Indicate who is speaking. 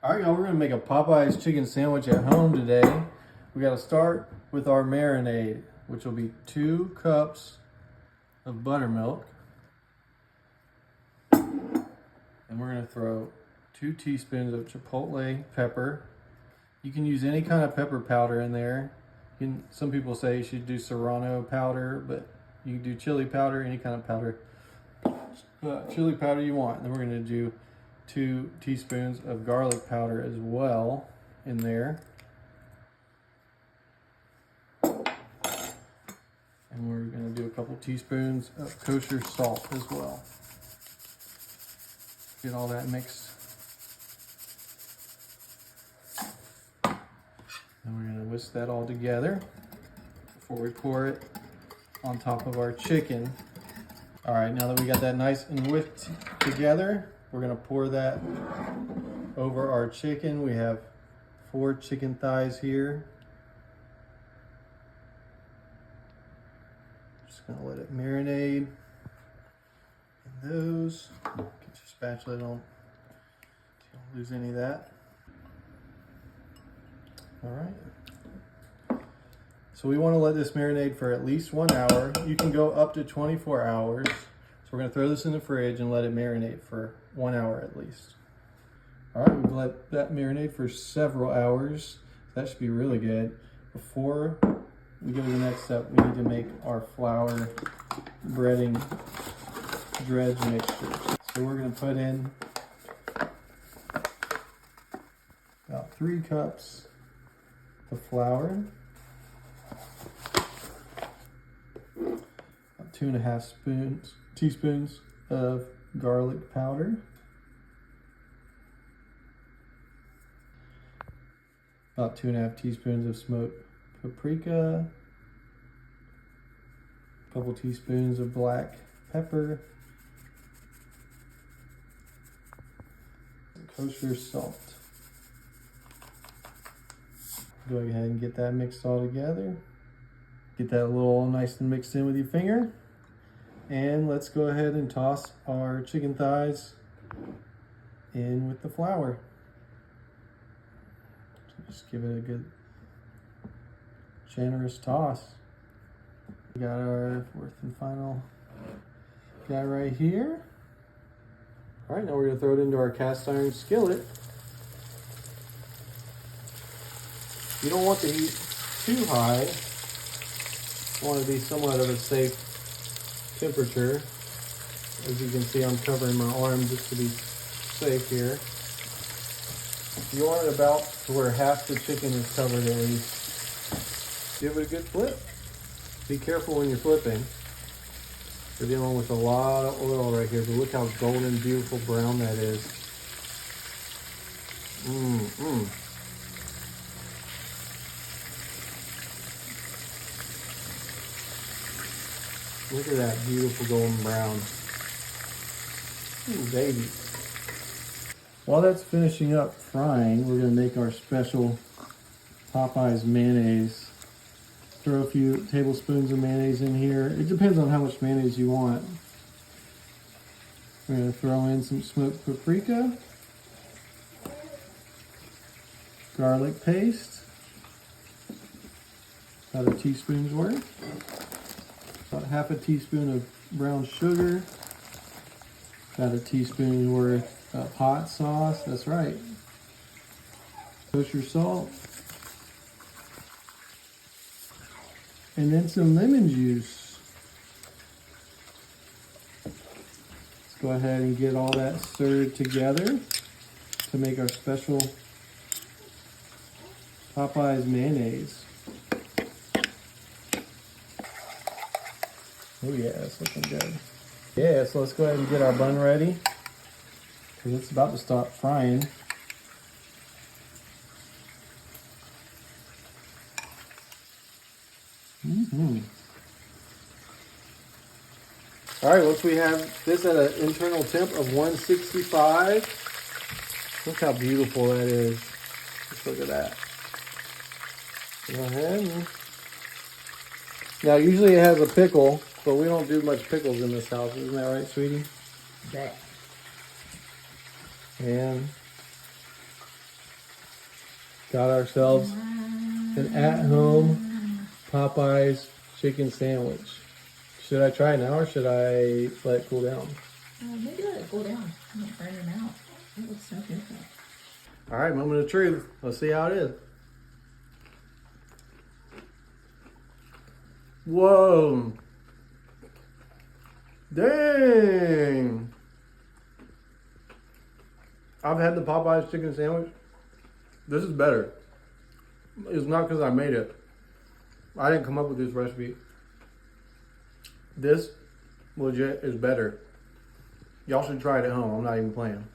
Speaker 1: All right, y'all, we're gonna make a Popeyes chicken sandwich at home today. We gotta start with our marinade, which will be 2 cups of buttermilk. And we're gonna throw 2 teaspoons of chipotle pepper. You can use any kind of pepper powder in there. Some people say you should do serrano powder, but you can do chili powder, any kind of powder. Chili powder you want. And then we're gonna do 2 teaspoons of garlic powder as well in there. And we're going to do a couple teaspoons of kosher salt as well. Get all that mixed. And we're going to whisk that all together before we pour it on top of our chicken. All right, now that we got that nice and whisked together, we're gonna pour that over our chicken. We have 4 chicken thighs here. Just gonna let it marinate in those. Get your spatula, don't lose any of that. All right. So we wanna let this marinate for at least 1 hour. You can go up to 24 hours. So we're gonna throw this in the fridge and let it marinate for 1 hour at least. All right, we've let that marinate for several hours. That should be really good. Before we go to the next step, we need to make our flour breading dredge mixture. So we're gonna put in about 3 cups of flour, about 2.5 teaspoons of garlic powder, about 2.5 teaspoons of smoked paprika, a couple teaspoons of black pepper, and kosher salt. Go ahead and get that mixed all together. Get that a little nice and mixed in with your finger. And let's go ahead and toss our chicken thighs in with the flour. So just give it a good generous toss. We got our 4th and final guy right here. All right, now we're gonna throw it into our cast iron skillet. You don't want the heat too high. You want to be somewhat of a safe temperature. As you can see, I'm covering my arm just to be safe here. You want it about to where half the chicken is covered at least. Give it a good flip. Be careful when you're flipping. We're dealing with a lot of oil right here, but look how golden, beautiful brown that is. Look at that beautiful golden brown. Ooh, baby. While that's finishing up frying, we're gonna make our special Popeyes mayonnaise. Throw a few tablespoons of mayonnaise in here. It depends on how much mayonnaise you want. We're gonna throw in some smoked paprika, garlic paste, about a teaspoon's worth. About 1/2 teaspoon of brown sugar, about a teaspoon worth of hot sauce, that's right, kosher salt, and then some lemon juice. Let's go ahead and get all that stirred together to make our special Popeyes mayonnaise. Oh yeah, it's looking good. Yeah, so let's go ahead and get our bun ready because it's about to start frying. All right, once we have this at an internal temp of 165, look how beautiful that is. Just look at that. Go ahead and now, usually it has a pickle, but we don't do much pickles in this house. Isn't that right, sweetie?
Speaker 2: Yeah.
Speaker 1: And got ourselves an at-home Popeyes chicken sandwich. Should I try it now or should I let it cool down?
Speaker 2: Maybe let it cool down. Don't burn your mouth. It looks so good though.
Speaker 1: All right, moment of truth. Let's see how it is. Whoa. Dang. I've had the Popeyes chicken sandwich. This is better. It's not because I made it. I didn't come up with this recipe. This legit is better. Y'all should try it at home. I'm not even playing.